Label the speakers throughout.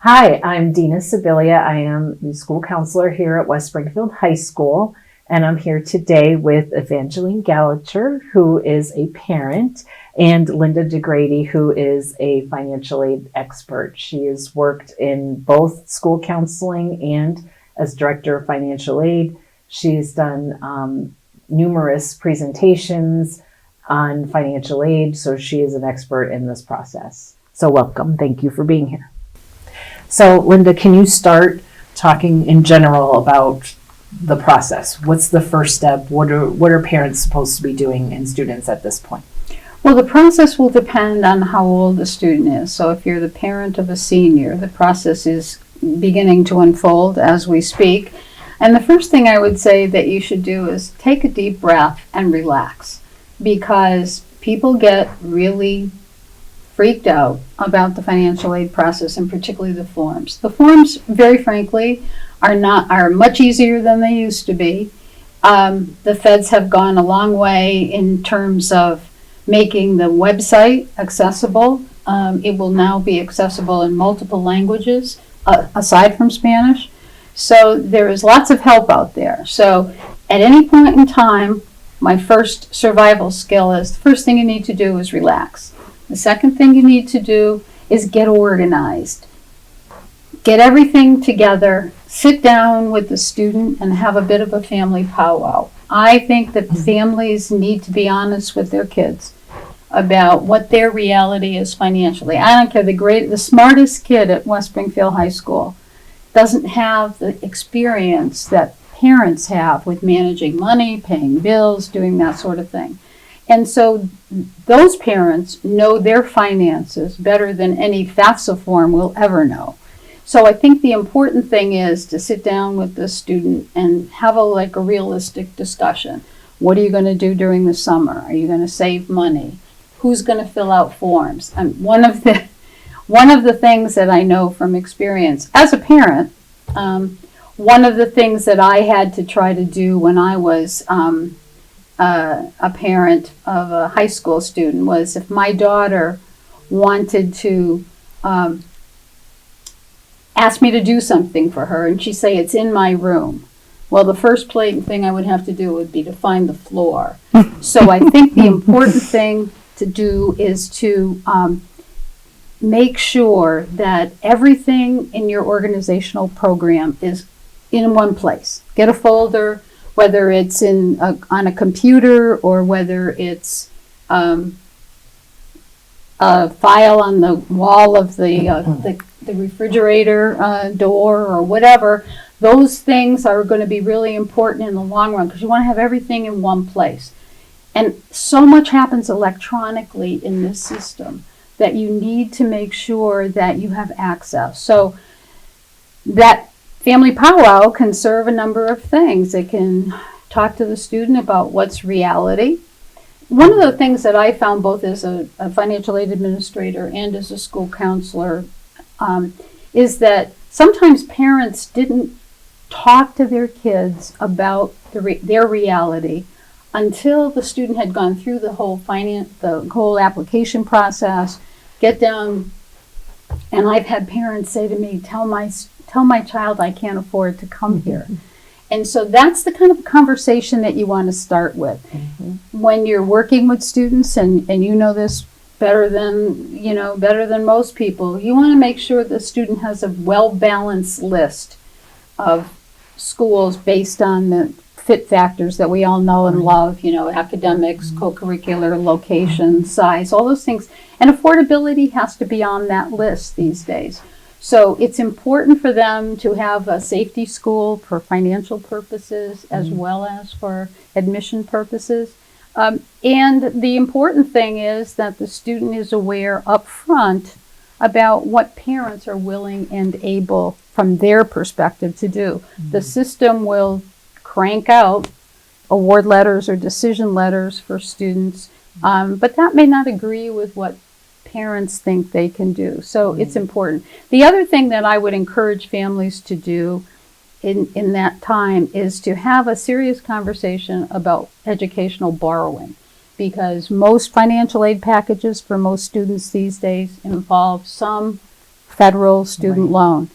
Speaker 1: Hi, I'm Dina Sibilia. I am the school counselor here at West Springfield High School, and I'm here today with Evangeline Gallacher, who is a parent, and Linda Dagradi, who is a financial aid expert. She has worked in both school counseling and as director of financial aid. She's done numerous presentations on financial aid, so she is an expert in this process. So welcome. Thank you for being here. So Linda, can you start talking in general about the process? What's the first step? What are parents supposed to be doing and students at this point?
Speaker 2: Well, the process will depend on how old the student is. So if you're the parent of a senior, the process is beginning to unfold as we speak. And the first thing I would say that you should do is take a deep breath and relax, because people get really freaked out about the financial aid process, and particularly the forms. The forms, very frankly, are much easier than they used to be. The feds have gone a long way in terms of making the website accessible. It will now be accessible in multiple languages aside from Spanish. So there is lots of help out there. So at any point in time, my first survival skill is the first thing you need to do is relax. The second thing you need to do is get organized. Get everything together, sit down with the student and have a bit of a family powwow. I think that families need to be honest with their kids about what their reality is financially. I don't care, the smartest kid at West Springfield High School doesn't have the experience that parents have with managing money, paying bills, doing that sort of thing. And so those parents know their finances better than any FAFSA form will ever know. So I think the important thing is to sit down with the student and have a realistic discussion. What are you going to do during the summer? Are you going to save money? Who's going to fill out forms? And one of the things that I know from experience as a parent, one of the things that I had to try to do when I was a parent of a high school student was, if my daughter wanted to ask me to do something for her and she'd say, it's in my room. Well, the first thing I would have to do would be to find the floor. So I think the important thing to do is to make sure that everything in your organizational program is in one place. Get a folder, whether it's on a computer or whether it's a file on the wall of the refrigerator door or whatever. Those things are going to be really important in the long run, because you want to have everything in one place. And so much happens electronically in this system that you need to make sure that you have access. So that family powwow can serve a number of things. It can talk to the student about what's reality. One of the things that I found both as a financial aid administrator and as a school counselor is that sometimes parents didn't talk to their kids about their reality until the student had gone through the whole application process, get down. And I've had parents say to me, tell my child I can't afford to come here. And so that's the kind of conversation that you want to start with. When you're working with students, and you know this better than most people, you want to make sure the student has a well-balanced list of schools based on the fit factors that we all know and love, academics, co-curricular, location, size, all those things. And affordability has to be on that list these days. So it's important for them to have a safety school for financial purposes as well as for admission purposes. And the important thing is that the student is aware up front about what parents are willing and able from their perspective to do. The system will crank out award letters or decision letters for students, but that may not agree with what parents think they can do. So it's important. The other thing that I would encourage families to do in that time is to have a serious conversation about educational borrowing, because most financial aid packages for most students these days involve some federal student
Speaker 1: Right.
Speaker 2: loan.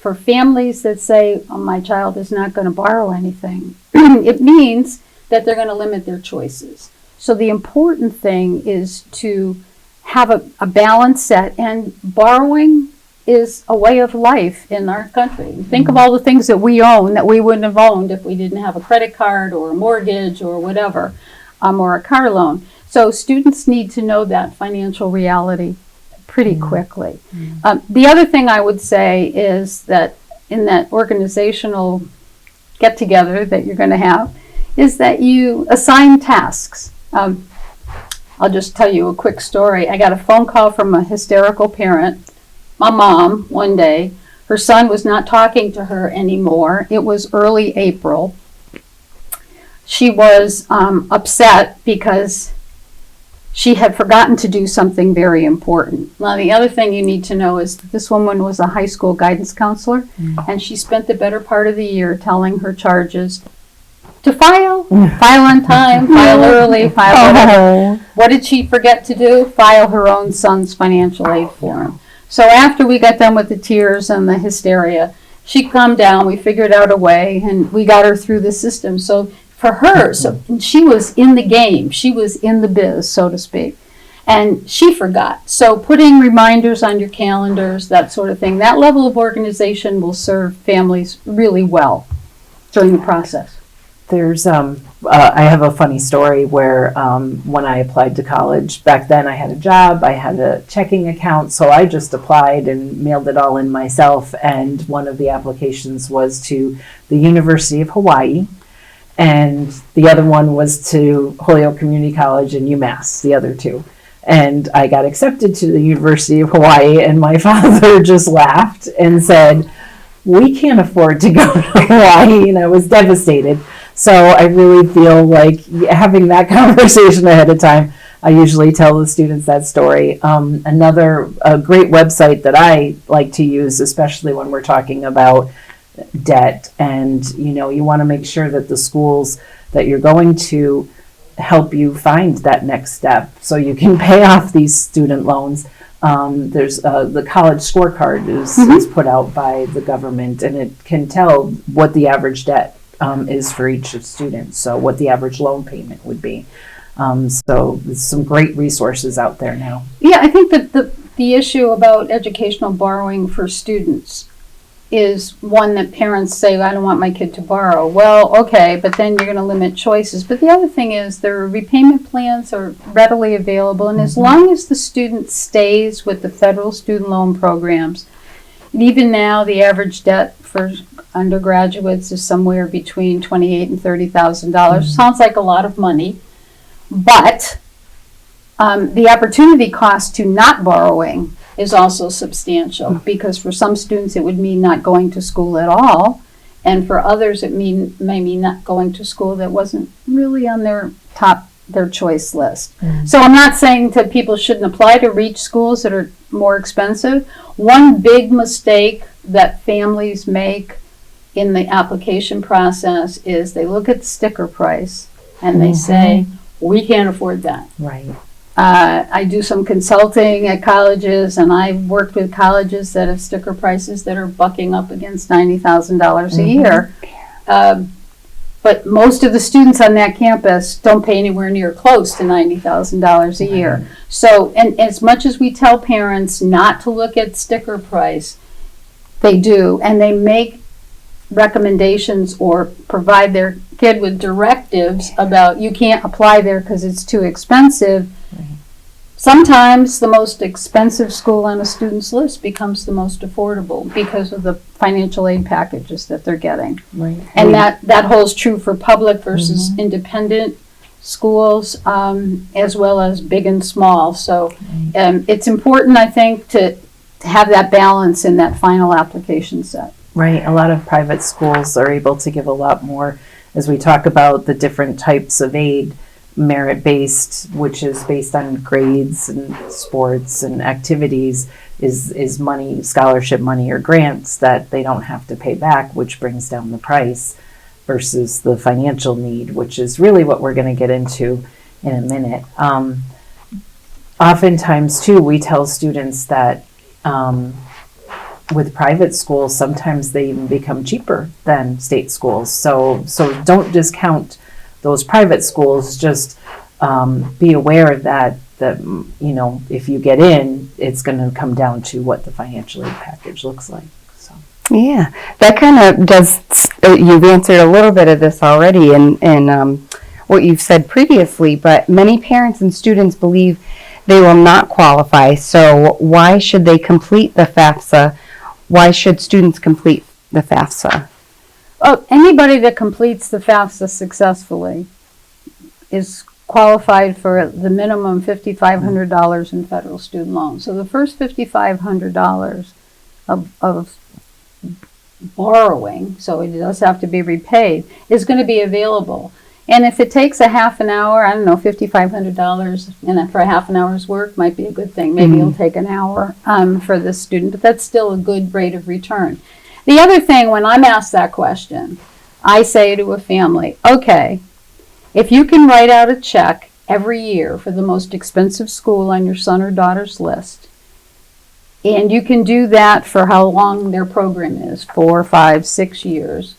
Speaker 2: For families that say, oh, my child is not going to borrow anything, it means that they're going to limit their choices. So the important thing is to have a balance set, and borrowing is a way of life in our country. Think of all the things that we own that we wouldn't have owned if we didn't have a credit card or a mortgage or whatever, or a car loan. So students need to know that financial reality pretty quickly. The other thing I would say is that in that organizational get-together that you're going to have, is that you assign tasks. I'll just tell you a quick story. I got a phone call from a hysterical parent, my mom, one day. Her son was not talking to her anymore. It was early April. She was upset because she had forgotten to do something very important. Now, the other thing you need to know is that this woman was a high school guidance counselor, and she spent the better part of the year telling her charges to file on time, file early, file whatever. What did she forget to do? File her own son's financial aid form. So after we got done with the tears and the hysteria, she calmed down, we figured out a way, and we got her through the system. So for her, she was in the game, she was in the biz, so to speak, and she forgot. So putting reminders on your calendars, that sort of thing, that level of organization will serve families really well during the process.
Speaker 1: There's, I have a funny story where when I applied to college, back then I had a job, I had a checking account, so I just applied and mailed it all in myself. And one of the applications was to the University of Hawaii, and the other one was to Holyoke Community College and UMass, the other two. And I got accepted to the University of Hawaii, and my father just laughed and said, "We can't afford to go to Hawaii," and I was devastated. So I really feel like having that conversation ahead of time. I usually tell the students that story. Another great website that I like to use, especially when we're talking about debt, and you want to make sure that the schools that you're going to help you find that next step so you can pay off these student loans. There's the college scorecard is put out by the government, and it can tell what the average debt is for each student, so what the average loan payment would be. So there's some great resources out there now.
Speaker 2: Yeah, I think that the issue about educational borrowing for students is one that parents say, I don't want my kid to borrow. Well, okay, but then you're going to limit choices. But the other thing is their repayment plans are readily available, and as long as the student stays with the federal student loan programs, and even now the average debt for undergraduates is somewhere between $28,000 and $30,000. Sounds like a lot of money, but the opportunity cost to not borrowing is also substantial, because for some students it would mean not going to school at all, and for others it may mean not going to school that wasn't really on their choice list. So I'm not saying that people shouldn't apply to reach schools that are more expensive. One big mistake that families make in the application process is they look at the sticker price and they say, we can't afford that.
Speaker 1: Right.
Speaker 2: I do some consulting at colleges, and I've worked with colleges that have sticker prices that are bucking up against $90,000 a year. But most of the students on that campus don't pay anywhere near close to $90,000 a year. So, and as much as we tell parents not to look at sticker price, they do, and they make recommendations or provide their kid with directives about you can't apply there because it's too expensive. Sometimes the most expensive school on a student's list becomes the most affordable because of the financial aid packages that they're getting.
Speaker 1: Right.
Speaker 2: And that holds true for public versus independent schools, as well as big and small. So it's important, I think, to have that balance in that final application set.
Speaker 1: Right. A lot of private schools are able to give a lot more, as we talk about the different types of aid. Merit-based, which is based on grades and sports and activities, is money, scholarship money or grants that they don't have to pay back, which brings down the price, versus the financial need, which is really what we're going to get into in a minute. oftentimes too, we tell students that with private schools, sometimes they even become cheaper than state schools. So don't discount those private schools. Just be aware that if you get in, it's going to come down to what the financial aid package looks like. So
Speaker 3: yeah, that kind of does. You've answered a little bit of this already in what you've said previously, but many parents and students believe they will not qualify. So why should they complete the FAFSA? Why should students complete the FAFSA?
Speaker 2: Oh, anybody that completes the FAFSA successfully is qualified for the minimum $5,500 in federal student loans. So the first $5,500 of borrowing, so it does have to be repaid, is going to be available. And if it takes a half an hour, I don't know, $5,500 and for a half an hour's work might be a good thing. Maybe it'll take an hour for this student, but that's still a good rate of return. The other thing, when I'm asked that question, I say to a family, okay, if you can write out a check every year for the most expensive school on your son or daughter's list, and you can do that for how long their program is, 4, 5, 6 years,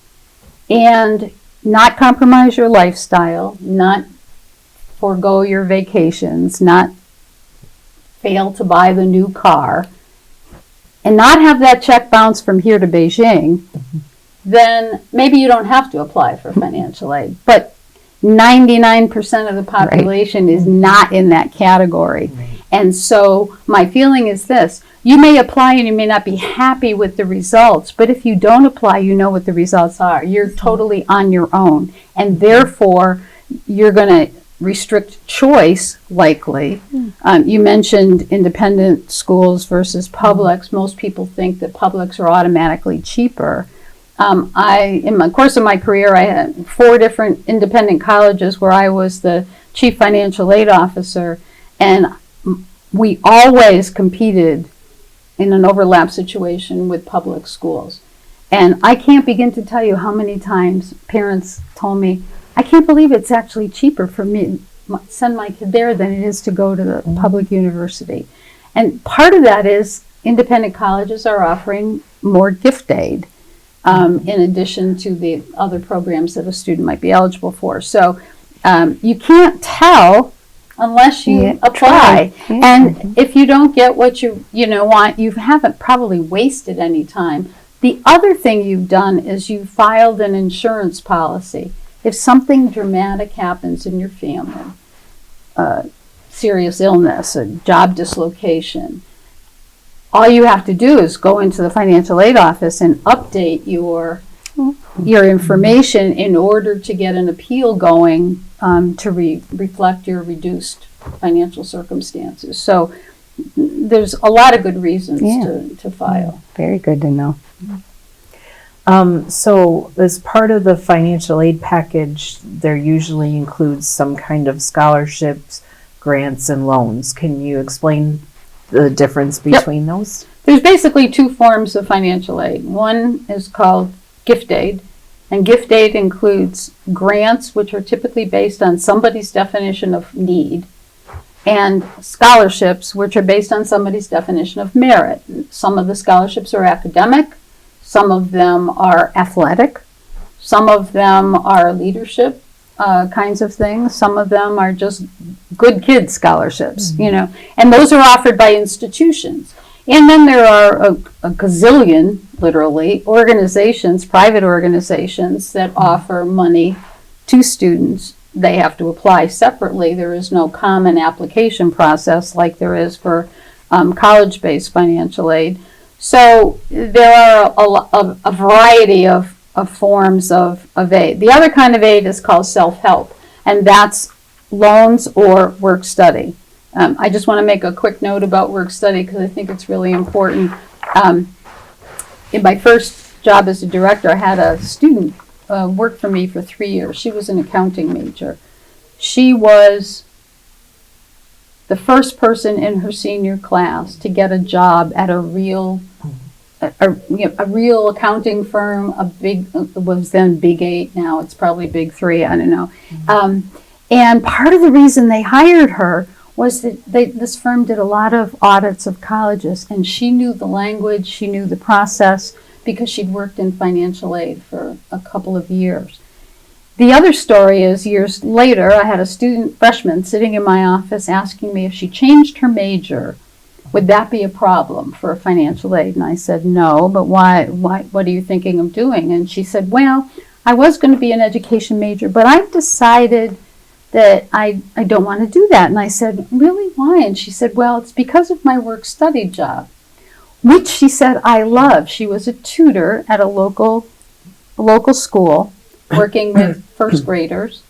Speaker 2: and not compromise your lifestyle, not forego your vacations, not fail to buy the new car, and not have that check bounce from here to Beijing, then maybe you don't have to apply for financial aid. But 99% of the population is not in that category. And so my feeling is this: you may apply and you may not be happy with the results, but if you don't apply, you know what the results are. You're totally on your own, and therefore you're going to restrict choice, likely. You mentioned independent schools versus publics. Most people think that publics are automatically cheaper. In the course of my career, I had 4 different independent colleges where I was the chief financial aid officer, and we always competed in an overlap situation with public schools. And I can't begin to tell you how many times parents told me, I can't believe it's actually cheaper for me to send my kid there than it is to go to the public university. And part of that is independent colleges are offering more gift aid in addition to the other programs that a student might be eligible for. So you can't tell unless you apply. And if you don't get what you want, you haven't probably wasted any time. The other thing you've done is you filed an insurance policy. If something dramatic happens in your family, serious illness, a job dislocation, all you have to do is go into the financial aid office and update your information in order to get an appeal going to reflect your reduced financial circumstances. So there's a lot of good reasons to file.
Speaker 3: Very good to know.
Speaker 1: So as part of the financial aid package, there usually includes some kind of scholarships, grants, and loans. Can you explain the difference between those?
Speaker 2: There's basically 2 forms of financial aid. One is called gift aid, and gift aid includes grants, which are typically based on somebody's definition of need, and scholarships, which are based on somebody's definition of merit. Some of the scholarships are academic, some of them are athletic, some of them are leadership kinds of things, some of them are just good kid scholarships, and those are offered by institutions. And then there are a gazillion, literally, organizations, private organizations that offer money to students. They have to apply separately. There is no common application process like there is for college-based financial aid. So there are a variety of forms of aid. The other kind of aid is called self-help, and that's loans or work study. I just want to make a quick note about work study because I think it's really important. In my first job as a director, I had a student work for me for 3 years. She was an accounting major. She was the first person in her senior class to get a job at a real accounting firm. It was then Big 8. Now it's probably Big 3. I don't know. And part of the reason they hired her was that this firm did a lot of audits of colleges, and she knew the language, she knew the process, because she'd worked in financial aid for a couple of years. The other story is, years later, I had a freshman sitting in my office asking me if she changed her major, would that be a problem for financial aid? And I said, no, but why, what are you thinking of doing? And she said, well, I was going to be an education major, but I've decided that I don't want to do that. And I said, really, why? And she said, well, it's because of my work-study job, which she said I love. She was a tutor at a local school working with first graders.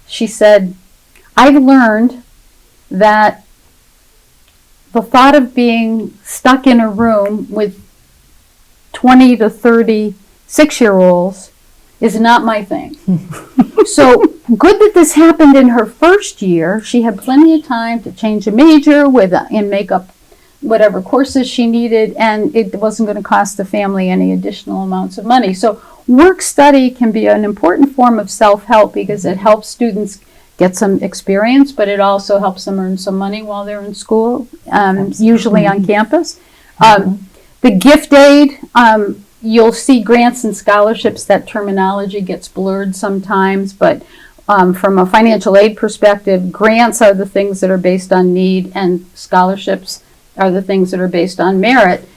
Speaker 2: She said, I've learned that the thought of being stuck in a room with 20 to 30 6-year-olds is not my thing. So good that this happened in her first year. She had plenty of time to change a major and make up whatever courses she needed, and it wasn't going to cost the family any additional amounts of money. So work study can be an important form of self-help because it helps students get some experience, but it also helps them earn some money while they're in school, usually on campus. The gift aid, you'll see grants and scholarships. That terminology gets blurred sometimes, but from a financial aid perspective, grants are the things that are based on need, and scholarships are the things that are based on merit.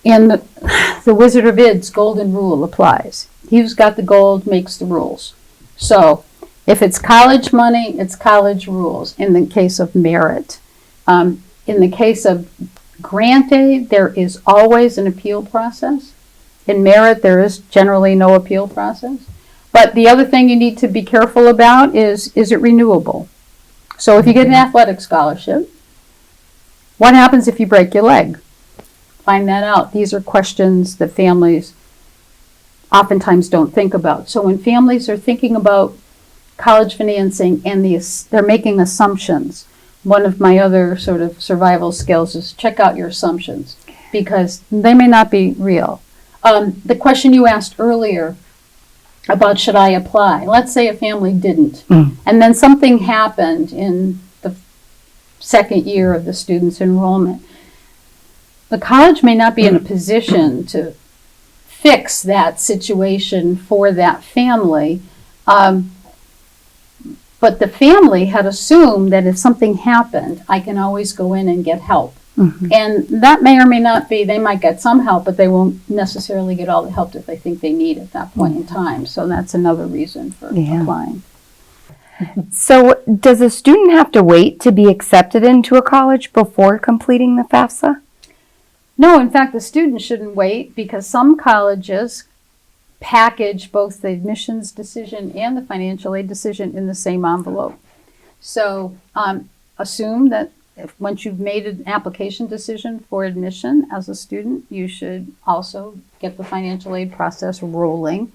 Speaker 2: And the Wizard of Id's golden rule applies. He who's got the gold makes the rules. So if it's college money, it's college rules in the case of merit. In the case of grant aid, there is always an appeal process. In merit, there is generally no appeal process. But the other thing you need to be careful about is it renewable? So if you get an athletic scholarship, what happens if you break your leg? Find that out. These are questions that families oftentimes don't think about. So when families are thinking about college financing and they're making assumptions, one of my other sort of survival skills is check out your assumptions, because they may not be real. The question you asked earlier about should I apply? Let's say a family didn't, and then something happened in the second year of the student's enrollment. The college may not be in a position to fix that situation for that family, but the family had assumed that if something happened, I can always go in and get help. And that may or may not be, they might get some help, but they won't necessarily get all the help that they think they need at that point in time. So that's another reason for applying.
Speaker 3: So does a student have to wait to be accepted into a college before completing the FAFSA?
Speaker 2: No, in fact, the student shouldn't wait, because some colleges package both the admissions decision and the financial aid decision in the same envelope. So assume that once you've made an application decision for admission as a student, you should also get the financial aid process rolling.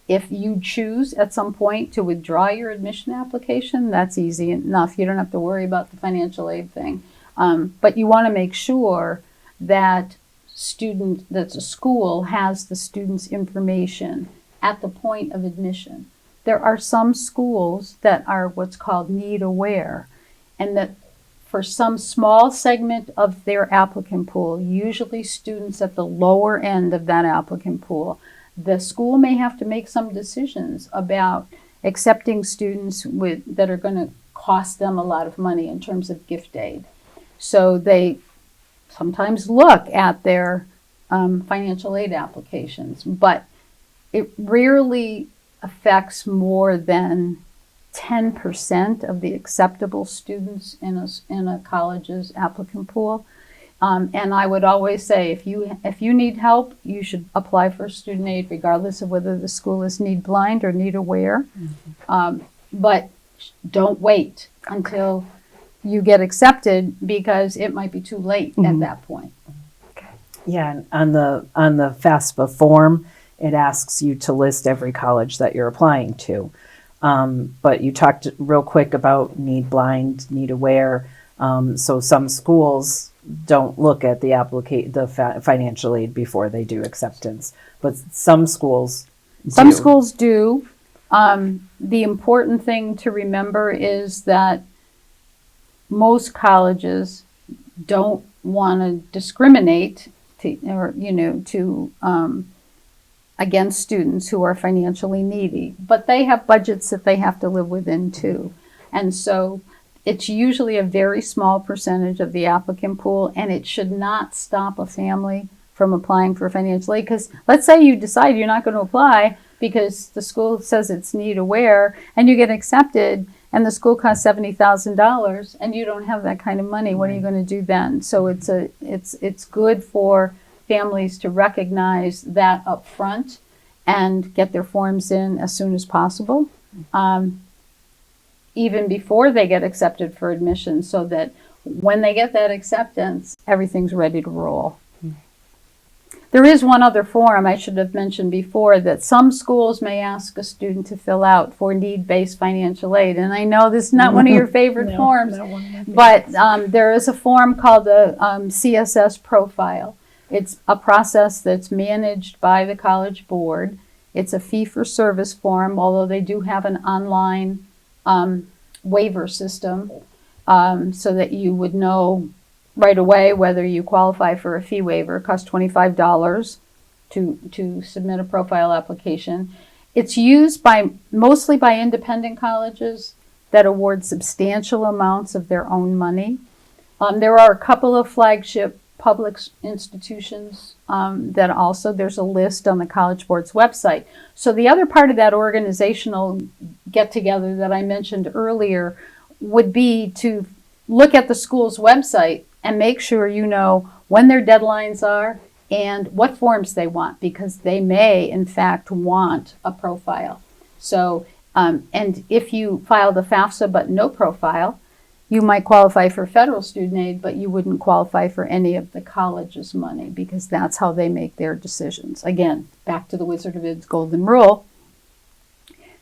Speaker 2: If you choose at some point to withdraw your admission application, that's easy enough. You don't have to worry about the financial aid thing. But you want to make sure that a school has the student's information at the point of admission. There are some schools that are what's called need aware, and that for some small segment of their applicant pool, usually students at the lower end of that applicant pool, the school may have to make some decisions about accepting students that are going to cost them a lot of money in terms of gift aid. So they sometimes look at their financial aid applications, but it rarely affects more than 10% of the acceptable students in a college's applicant pool. And I would always say, if you need help, you should apply for student aid regardless of whether the school is need blind or need aware. But don't wait until you get accepted, because it might be too late at that point.
Speaker 1: Yeah, and on the FAFSA form, it asks you to list every college that you're applying to. But you talked real quick about need blind, need aware. So some schools don't look at the financial aid before they do acceptance, but some schools do.
Speaker 2: Some schools do. The important thing to remember is that most colleges don't want to discriminate against students who are financially needy, but they have budgets that they have to live within too. And so it's usually a very small percentage of the applicant pool, and it should not stop a family from applying for financial aid. Because let's say you decide you're not going to apply because the school says it's need aware, and you get accepted, and the school costs $70,000, and you don't have that kind of money. What are you going to do then? So it's good for families to recognize that up front and get their forms in as soon as possible, even before they get accepted for admission, so that when they get that acceptance, everything's ready to roll. There is one other form I should have mentioned before that some schools may ask a student to fill out for need-based financial aid. And I know this is not one of your favorite forms, but there is a form called the CSS profile. It's a process that's managed by the College Board. It's a fee-for-service form, although they do have an online waiver system so that you would know right away whether you qualify for a fee waiver. It costs $25 to submit a profile application. It's used mostly by independent colleges that award substantial amounts of their own money. There are a couple of flagship public institutions that also, there's a list on the College Board's website. So the other part of that organizational get-together that I mentioned earlier would be to look at the school's website and make sure you know when their deadlines are and what forms they want, because they may, in fact, want a profile. So, and if you file the FAFSA but no profile, you might qualify for federal student aid, but you wouldn't qualify for any of the college's money, because that's how they make their decisions. Again, back to the Wizard of Oz golden rule.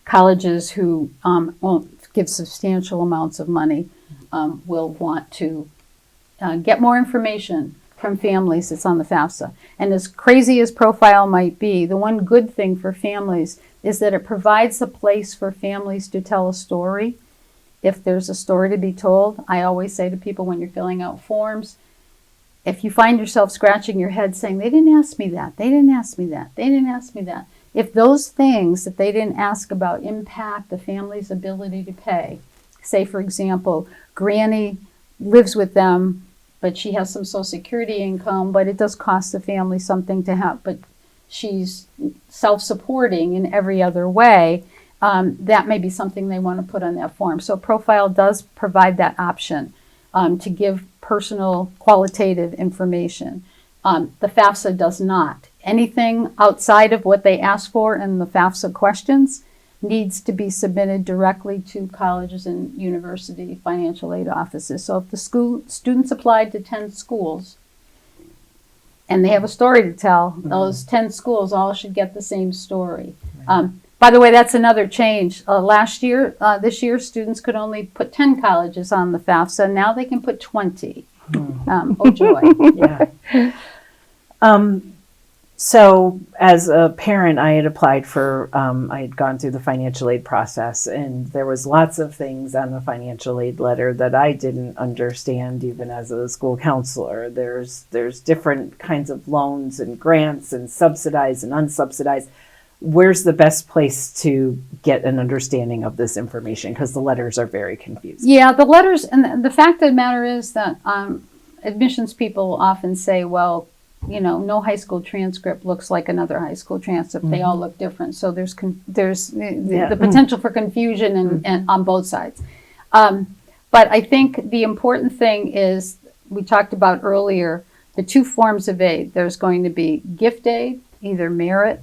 Speaker 2: Colleges who won't give substantial amounts of money will want to get more information from families that's on the FAFSA. And as crazy as profile might be, the one good thing for families is that it provides a place for families to tell a story. If there's a story to be told, I always say to people when you're filling out forms, if you find yourself scratching your head saying, they didn't ask me that, they didn't ask me that, they didn't ask me that. If those things that they didn't ask about impact the family's ability to pay, say, for example, Granny lives with them, but she has some Social Security income, but it does cost the family something to have, but she's self-supporting in every other way, that may be something they want to put on that form. So profile does provide that option to give personal qualitative information. The FAFSA does not. Anything outside of what they ask for in the FAFSA questions needs to be submitted directly to colleges and university financial aid offices. So if the students applied to 10 schools and they have a story to tell, those 10 schools all should get the same story. By the way, that's another change. This year, students could only put 10 colleges on the FAFSA. Now they can put 20. Oh, joy.
Speaker 1: Yeah. So as a parent, I had applied for, I had gone through the financial aid process, and there was lots of things on the financial aid letter that I didn't understand even as a school counselor. There's different kinds of loans and grants and subsidized and unsubsidized. Where's the best place to get an understanding of this information? Because the letters are very confusing.
Speaker 2: Yeah, the letters, and the fact of the matter is that admissions people often say, well, you know, no high school transcript looks like another high school transcript. Mm-hmm. They all look different. So there's the potential for confusion and on both sides. But I think the important thing is, we talked about earlier, the two forms of aid. There's going to be gift aid, either merit.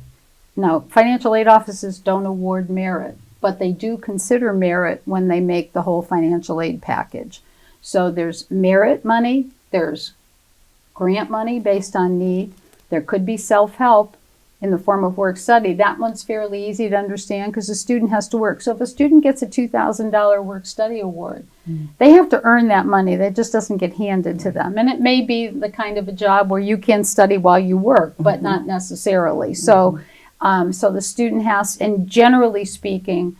Speaker 2: Now, financial aid offices don't award merit, but they do consider merit when they make the whole financial aid package. So there's merit money, there's grant money based on need. There could be self-help in the form of work study. That one's fairly easy to understand because the student has to work. So if a student gets a $2,000 work study award, they have to earn that money. That just doesn't get handed to them. And it may be the kind of a job where you can study while you work, but not necessarily. So, so the student has, and generally speaking,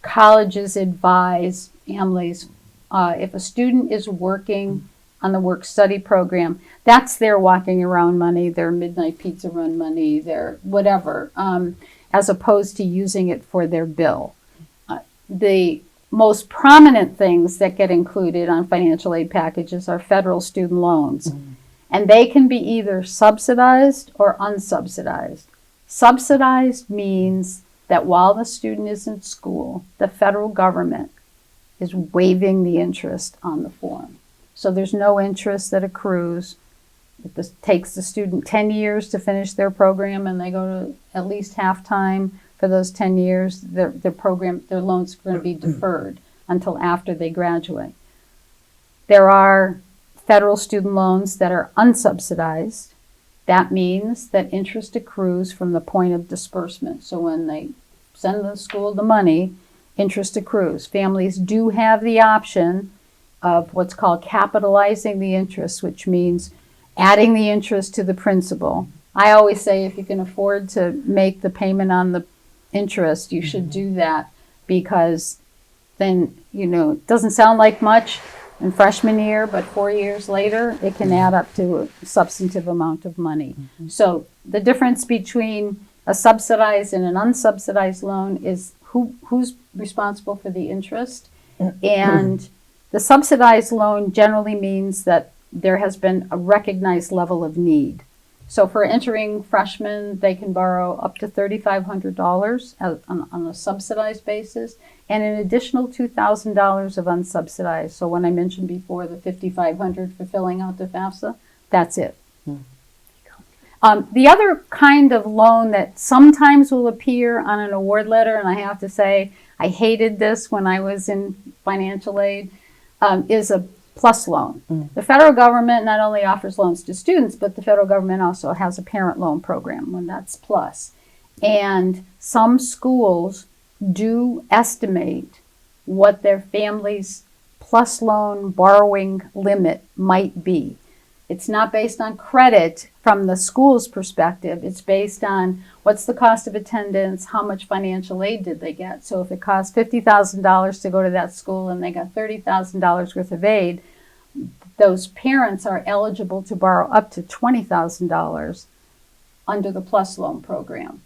Speaker 2: colleges advise families If a student is working on the work-study program, that's their walking around money, their midnight pizza run money, their whatever, as opposed to using it for their bill. The most prominent things that get included on financial aid packages are federal student loans. And they can be either subsidized or unsubsidized. Subsidized means that while the student is in school, the federal government is waiving the interest on the form. So there's no interest that accrues. It takes the student 10 years to finish their program, and they go to at least half-time for those 10 years. Their loans are going to be deferred until after they graduate. There are federal student loans that are unsubsidized. That means that interest accrues from the point of disbursement. So when they send the school the money, interest accrues. Families do have the option of what's called capitalizing the interest, which means adding the interest to the principal. I always say if you can afford to make the payment on the interest, you should do that, because then, it doesn't sound like much in freshman year, but 4 years later, it can add up to a substantive amount of money. So the difference between a subsidized and an unsubsidized loan is who's responsible for the interest. And the subsidized loan generally means that there has been a recognized level of need. So for entering freshmen, they can borrow up to $3,500 on a subsidized basis, and an additional $2,000 of unsubsidized. So when I mentioned before the $5,500 for filling out the FAFSA, that's it. The other kind of loan that sometimes will appear on an award letter, and I have to say I hated this when I was in financial aid, is a PLUS loan. The federal government not only offers loans to students, but the federal government also has a parent loan program, when that's PLUS. And some schools do estimate what their family's PLUS loan borrowing limit might be. It's not based on credit from the school's perspective. It's based on what's the cost of attendance, how much financial aid did they get. So if it costs $50,000 to go to that school and they got $30,000 worth of aid, those parents are eligible to borrow up to $20,000 under the PLUS loan program.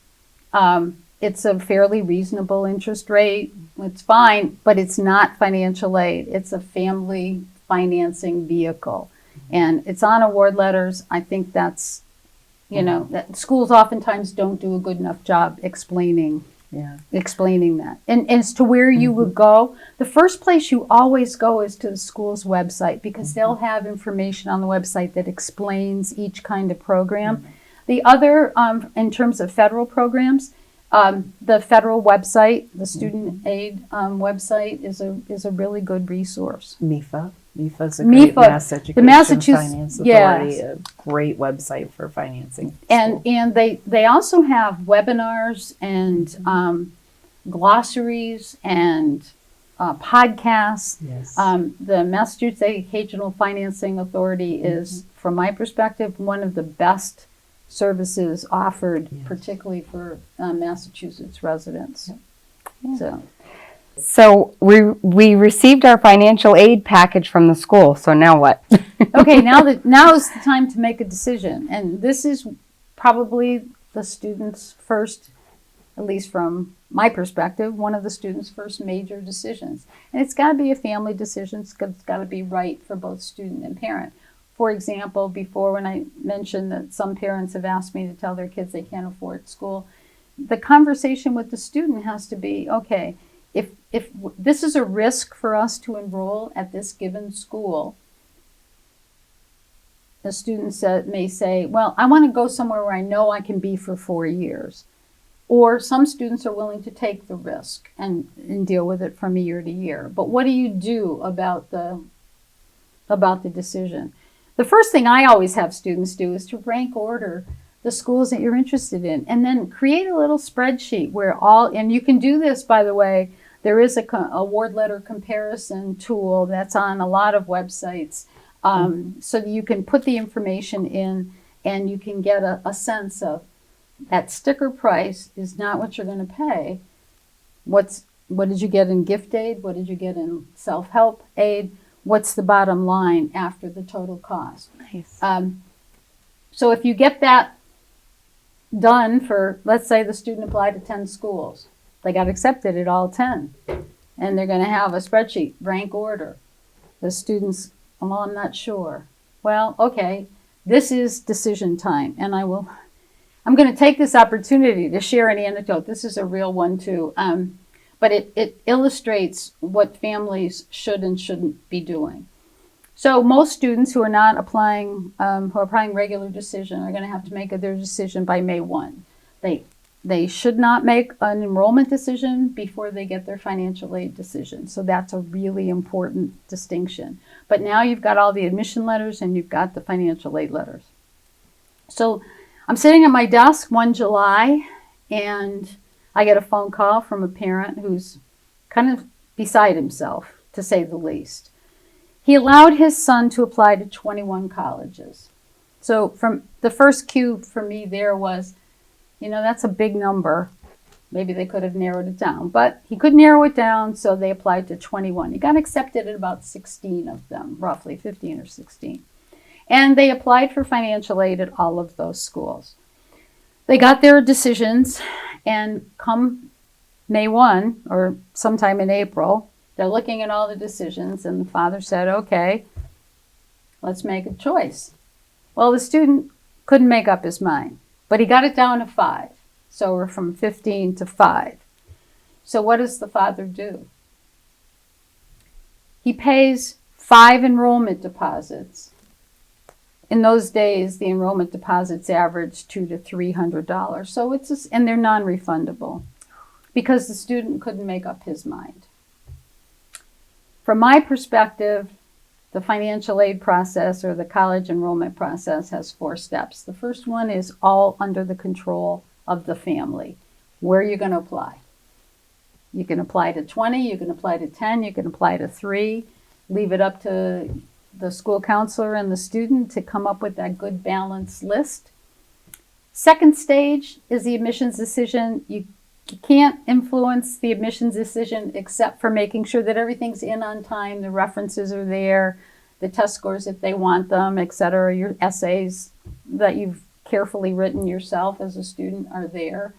Speaker 2: It's a fairly reasonable interest rate. It's fine, but it's not financial aid. It's a family financing vehicle. And it's on award letters. I think that's, that schools oftentimes don't do a good enough job explaining that. And as to where you would go, the first place you always go is to the school's website, because they'll have information on the website that explains each kind of program. The other, in terms of federal programs, the federal website, the student aid website is a really good resource.
Speaker 1: MIFA. MIFA's a great Mass Education Finance Authority, a great website for financing.
Speaker 2: And they also have webinars and glossaries and podcasts.
Speaker 1: Yes.
Speaker 2: The Massachusetts Educational Financing Authority is, from my perspective, one of the best services offered, particularly for Massachusetts residents.
Speaker 3: So we received our financial aid package from the school. So now what?
Speaker 2: Okay, now is the time to make a decision, and this is probably the student's first, at least from my perspective, one of the student's first major decisions. And it's got to be a family decision. It's got to be right for both student and parent. For example, before, when I mentioned that some parents have asked me to tell their kids they can't afford school, the conversation with the student has to be, okay, if this is a risk for us to enroll at this given school, the student may say, well, I want to go somewhere where I know I can be for 4 years. Or some students are willing to take the risk and deal with it from year to year. But what do you do about the decision? The first thing I always have students do is to rank order the schools that you're interested in, and then create a little spreadsheet where and you can do this, by the way. There is a award letter comparison tool that's on a lot of websites, so that you can put the information in and you can get a sense of that sticker price is not what you're going to pay. What's What did you get in gift aid? What did you get in self-help aid? What's the bottom line after the total cost?
Speaker 3: Nice.
Speaker 2: So if you get that done for, let's say the student applied to 10 schools, they got accepted at all 10, and they're going to have a spreadsheet, rank order. The students, oh, I'm not sure. Well, okay, this is decision time, and I'm going to take this opportunity to share an anecdote. This is a real one too, but it illustrates what families should and shouldn't be doing. So most students who are not applying, who are applying regular decision, are going to have to make their decision by May 1. They should not make an enrollment decision before they get their financial aid decision. So that's a really important distinction. But now you've got all the admission letters and you've got the financial aid letters. So I'm sitting at my desk one July and I get a phone call from a parent who's kind of beside himself, to say the least. He allowed his son to apply to 21 colleges. So from the first cue for me there was, that's a big number. Maybe they could have narrowed it down, but he could narrow it down, so they applied to 21. He got accepted at about 16 of them, roughly 15 or 16. And they applied for financial aid at all of those schools. They got their decisions, and come May 1, or sometime in April, they're looking at all the decisions, and the father said, okay, let's make a choice. Well, the student couldn't make up his mind, but he got it down to 5. So we're from 15 to 5. So what does the father do? He pays 5 enrollment deposits. In those days, the enrollment deposits averaged $200 to $300. So and they're non-refundable because the student couldn't make up his mind. From my perspective, the financial aid process or the college enrollment process has 4 steps. The first one is all under the control of the family. Where are you going to apply? You can apply to 20, you can apply to 10, you can apply to 3. Leave it up to the school counselor and the student to come up with that good balanced list. Second stage is the admissions decision. You can't influence the admissions decision except for making sure that everything's in on time, the references are there, the test scores if they want them, etc. Your essays that you've carefully written yourself as a student are there.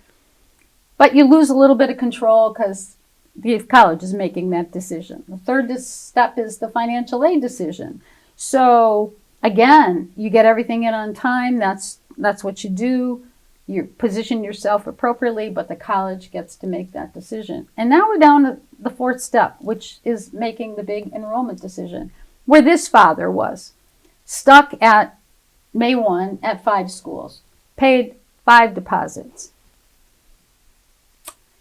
Speaker 2: But you lose a little bit of control because the college is making that decision. The third step is the financial aid decision. So again, you get everything in on time. That's what you do. You position yourself appropriately, but the college gets to make that decision. And now we're down to the 4th step, which is making the big enrollment decision, where this father was stuck at May 1 at 5 schools, paid 5 deposits.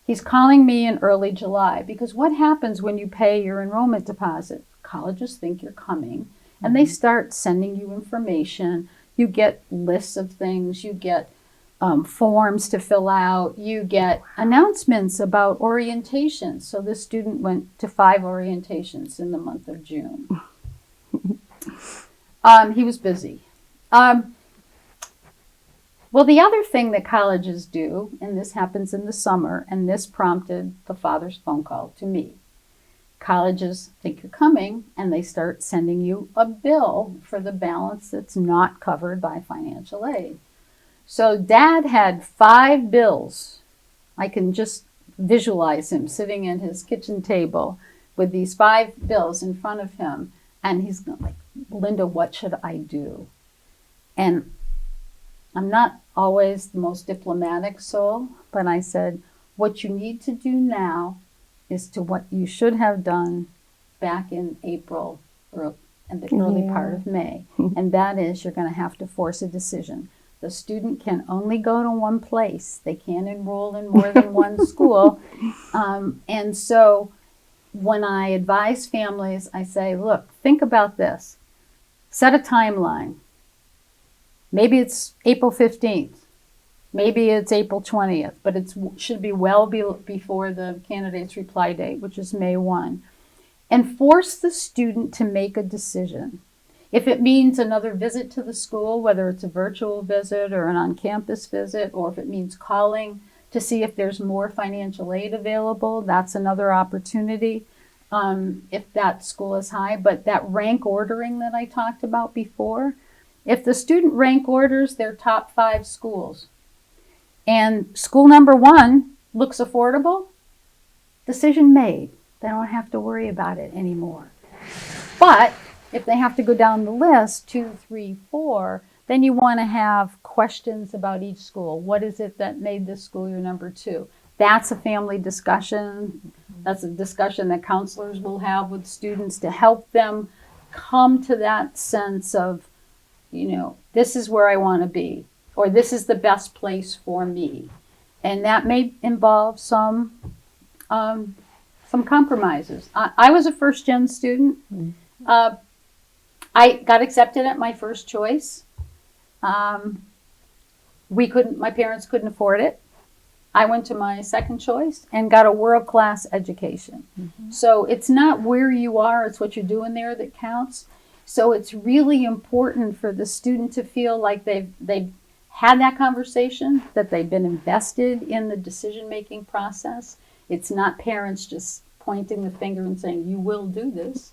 Speaker 2: He's calling me in early July because what happens when you pay your enrollment deposit? Colleges think you're coming and they start sending you information. You get lists of things, you get forms to fill out, you get announcements about orientations. So this student went to 5 orientations in the month of June. He was busy. Well, the other thing that colleges do, and this happens in the summer, and this prompted the father's phone call to me. Colleges think you're coming, and they start sending you a bill for the balance that's not covered by financial aid. So Dad had 5 bills. I can just visualize him sitting at his kitchen table with these 5 bills in front of him, and he's like, Linda, what should I do? And I'm not always the most diplomatic soul, but I said, what you need to do now is to what you should have done back in April or in the early part of May. And that is you're going to have to force a decision. The student can only go to one place. They can't enroll in more than one school. And so when I advise families, I say, look, think about this. Set a timeline. Maybe it's April 15th. Maybe it's April 20th, but it should be well before the candidate's reply date, which is May 1. And force the student to make a decision. If it means another visit to the school, whether it's a virtual visit or an on-campus visit, or if it means calling to see if there's more financial aid available. That's another opportunity if that school is high. But that rank ordering that I talked about before, if the student rank orders their top 5 schools and school number 1 looks affordable, decision made. They don't have to worry about it anymore. But if they have to go down the list, 2, 3, 4, then you want to have questions about each school. What is it that made this school your number 2? That's a family discussion. That's a discussion that counselors will have with students to help them come to that sense of, this is where I want to be, or this is the best place for me. And that may involve some compromises. I was a first-gen student. I got accepted at my first choice. My parents couldn't afford it. I went to my second choice and got a world-class education. Mm-hmm. So it's not where you are, it's what you're doing there that counts. So it's really important for the student to feel like they've had that conversation, that they've been invested in the decision-making process. It's not parents just pointing the finger and saying, you will do this.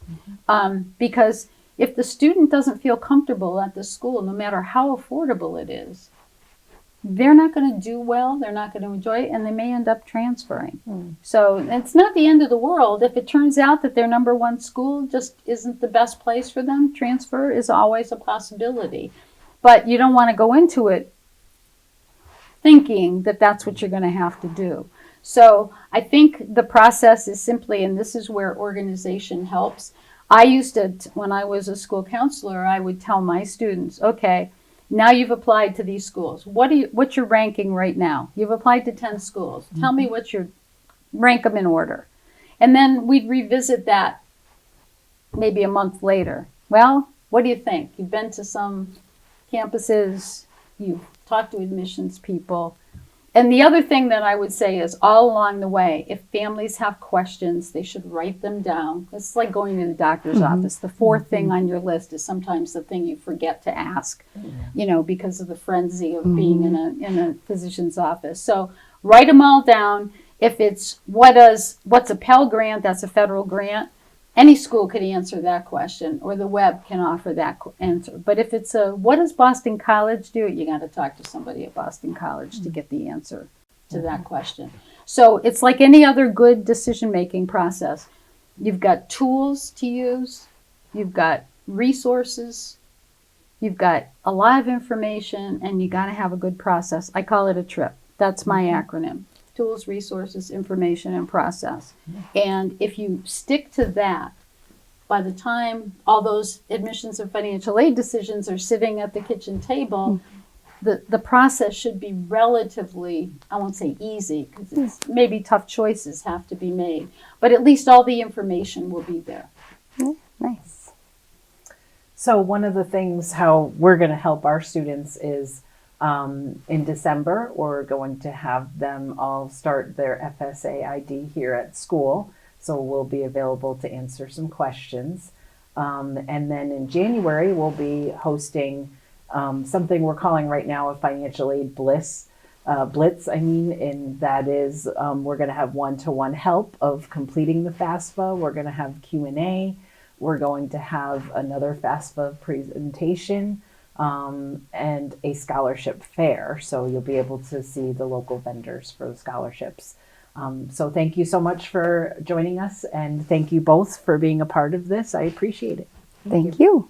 Speaker 2: Mm-hmm. Because if the student doesn't feel comfortable at the school, no matter how affordable it is, they're not going to do well, they're not going to enjoy it, and they may end up transferring. So it's not the end of the world. If it turns out that their number 1 school just isn't the best place for them, transfer is always a possibility. But you don't want to go into it thinking that that's what you're going to have to do. So I think the process is simply, and this is where organization helps. I used to, when I was a school counselor, I would tell my students, okay, now you've applied to these schools. What's your ranking right now? You've applied to 10 schools. Tell me rank them in order. And then we'd revisit that maybe a month later. Well, what do you think? You've been to some campuses, you've talked to admissions people. And the other thing that I would say is all along the way, if families have questions, they should write them down. It's like going to the doctor's office. The 4th thing on your list is sometimes the thing you forget to ask, because of the frenzy of being in a physician's office. So write them all down. If it's what's a Pell Grant, that's a federal grant. Any school could answer that question, or the web can offer that answer. But if it's what does Boston College do? You got to talk to somebody at Boston College to get the answer to that question. So it's like any other good decision-making process. You've got tools to use. You've got resources. You've got a lot of information, and you got to have a good process. I call it a TRIP. That's my acronym. Tools, resources, information, and process. And if you stick to that, by the time all those admissions and financial aid decisions are sitting at the kitchen table, the process should be relatively, I won't say easy, because maybe tough choices have to be made, but at least all the information will be there.
Speaker 3: Nice.
Speaker 1: So one of the things how we're going to help our students is in December, we're going to have them all start their FSA ID here at school. So we'll be available to answer some questions. And then in January, we'll be hosting something we're calling right now a financial aid blitz. And that is we're going to have one-to-one help of completing the FAFSA. We're going to have Q&A. We're going to have another FAFSA presentation. And a scholarship fair. So you'll be able to see the local vendors for the scholarships. So thank you so much for joining us, and thank you both for being a part of this. I appreciate it.
Speaker 3: Thank you.